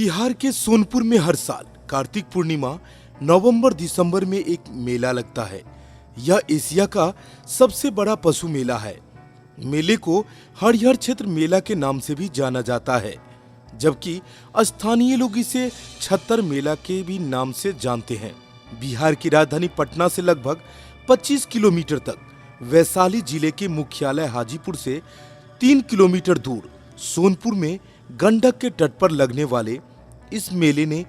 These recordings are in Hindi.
बिहार के सोनपुर में हर साल कार्तिक पूर्णिमा नवंबर दिसंबर में एक मेला लगता है। यह एशिया का सबसे बड़ा पशु मेला है। मेले को हरिहर क्षेत्र मेला के नाम से भी जाना जाता है, जबकि स्थानीय लोग इसे छत्तर मेला के भी नाम से जानते हैं। बिहार की राजधानी पटना से लगभग 25 किलोमीटर तक, वैशाली जिले के मुख्यालय हाजीपुर से 3 किलोमीटर दूर सोनपुर में गंडक के तट पर लगने वाले इस मेले ने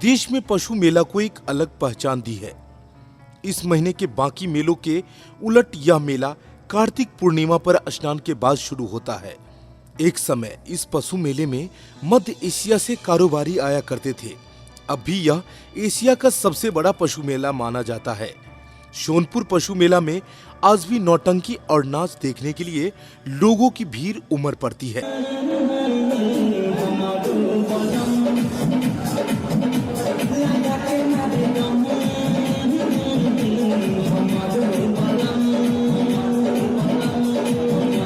देश में पशु मेला को एक अलग पहचान दी है। इस महीने के बाकी मेलों के उलट यह मेला कार्तिक पूर्णिमा पर स्नान के बाद शुरू होता है। एक समय इस पशु मेले में मध्य एशिया से कारोबारी आया करते थे। अब भी यह एशिया का सबसे बड़ा पशु मेला माना जाता है। सोनपुर पशु मेला में आज भी नौटंकी और नाच देखने के लिए लोगों की भीड़ उमड़ पड़ती है।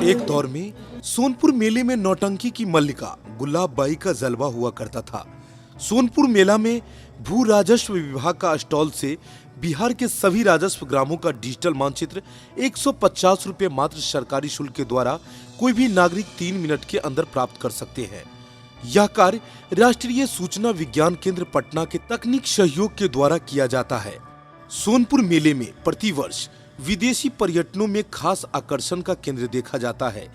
एक दौर में सोनपुर मेले में नौटंकी की मल्लिका गुलाब बाई का जलवा हुआ करता था। सोनपुर मेला में भू राजस्व विभाग का स्टॉल से बिहार के सभी राजस्व ग्रामों का डिजिटल मानचित्र 150 रुपए मात्र सरकारी शुल्क के द्वारा कोई भी नागरिक 3 मिनट के अंदर प्राप्त कर सकते हैं। यह कार्य राष्ट्रीय सूचना विज्ञान केंद्र पटना के तकनीक सहयोग के द्वारा किया जाता है। सोनपुर मेले में प्रतिवर्ष विदेशी पर्यटनों में खास आकर्षण का केंद्र देखा जाता है।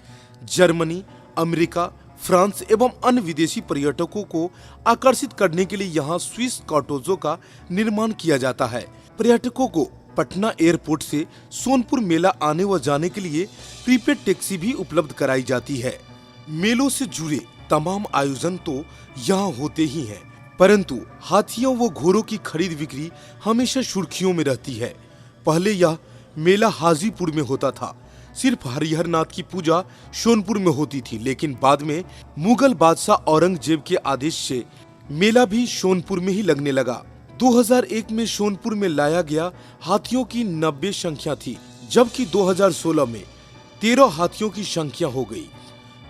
जर्मनी, अमेरिका, फ्रांस एवं अन्य विदेशी पर्यटकों को आकर्षित करने के लिए यहाँ स्विस कॉटेजों का निर्माण किया जाता है। पर्यटकों को पटना एयरपोर्ट से सोनपुर मेला आने व जाने के लिए प्रीपेड टैक्सी भी उपलब्ध कराई जाती है। मेलों से जुड़े तमाम आयोजन तो यहाँ होते ही हैं, परंतु हाथियों व घोड़ों की खरीद बिक्री हमेशा सुर्खियों में रहती है। पहले यह मेला हाजीपुर में होता था। सिर्फ हरिहर नाथ की पूजा सोनपुर में होती थी, लेकिन बाद में मुगल बादशाह औरंगजेब के आदेश से मेला भी सोनपुर में ही लगने लगा। 2001 में सोनपुर में लाया गया हाथियों की 90 संख्या थी, जबकि 2016 में 13 हाथियों की संख्या हो गई।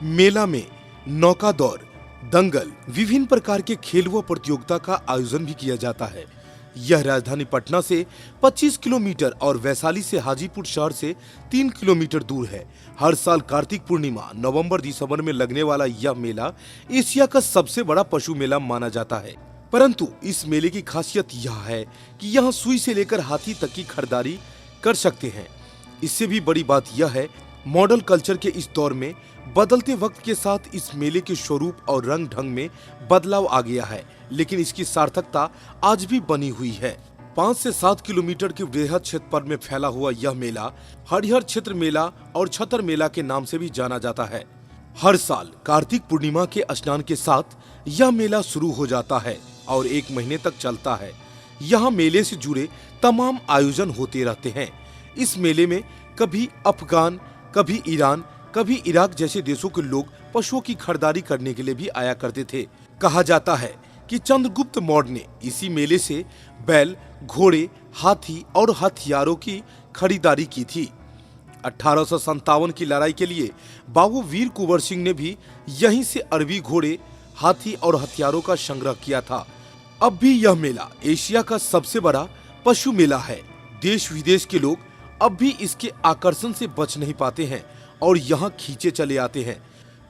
मेला में नौका दौड़, दंगल, विभिन्न प्रकार के खेल व प्रतियोगिता का आयोजन भी किया जाता है। यह राजधानी पटना से 25 किलोमीटर और वैशाली से हाजीपुर शहर से 3 किलोमीटर दूर है। हर साल कार्तिक पूर्णिमा नवंबर दिसंबर में लगने वाला यह मेला एशिया का सबसे बड़ा पशु मेला माना जाता है। परंतु इस मेले की खासियत यह है कि यहाँ सुई से लेकर हाथी तक की खरीदारी कर सकते हैं। इससे भी बड़ी बात यह है, मॉडल कल्चर के इस दौर में बदलते वक्त के साथ इस मेले के स्वरूप और रंग ढंग में बदलाव आ गया है, लेकिन इसकी सार्थकता आज भी बनी हुई है। 5 से 7 किलोमीटर के वृहद क्षेत्रफल में फैला हुआ यह मेला हरिहर क्षेत्र मेला और छत्तर मेला के नाम से भी जाना जाता है। हर साल कार्तिक पूर्णिमा के स्नान के साथ यह मेला शुरू हो जाता है और 1 महीने तक चलता है। यहाँ मेले से जुड़े तमाम आयोजन होते रहते हैं। इस मेले में कभी अफगान, कभी ईरान, कभी इराक जैसे देशों के लोग पशुओं की खरीदारी करने के लिए भी आया करते थे। कहा जाता है कि चंद्रगुप्त मौर्य ने इसी मेले से बैल, घोड़े, हाथी और हथियारों की खरीदारी की थी। 1857 की लड़ाई के लिए बाबू वीर कुंवर सिंह ने भी यहीं से अरबी घोड़े, हाथी और हथियारों का संग्रह किया था। अब भी यह मेला एशिया का सबसे बड़ा पशु मेला है। देश विदेश के लोग अब भी इसके आकर्षण से बच नहीं पाते हैं और यहाँ खींचे चले आते हैं।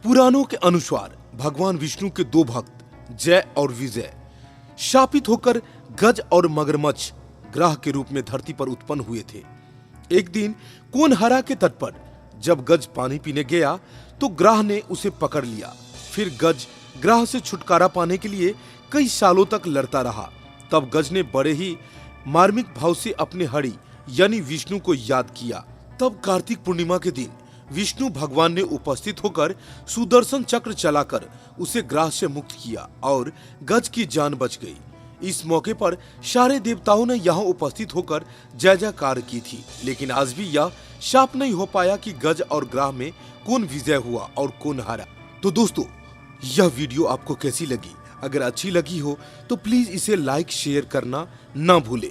पुराणों के अनुसार भगवान विष्णु के 2 भक्त जय और विजय शापित होकर गज और मगरमच्छ ग्रह के रूप में धरती पर उत्पन्न हुए थे। एक दिन कोनहरा के तट पर जब गज पानी पीने गया तो ग्रह ने उसे पकड़ लिया। फिर गज ग्रह से छुटकारा पाने के लिए कई सालों तक लड़ता रहा। तब गज ने बड़े ही मार्मिक भाव से अपने हरि यानी विष्णु को याद किया। तब कार्तिक पूर्णिमा के दिन विष्णु भगवान ने उपस्थित होकर सुदर्शन चक्र चलाकर उसे ग्रह से मुक्त किया और गज की जान बच गई। इस मौके पर सारे देवताओं ने यहाँ उपस्थित होकर जय जयकार की थी, लेकिन आज भी यह साफ नहीं हो पाया कि गज और ग्रह में कौन विजय हुआ और कौन हारा। तो दोस्तों, यह वीडियो आपको कैसी लगी? अगर अच्छी लगी हो तो प्लीज इसे लाइक शेयर करना ना भूले।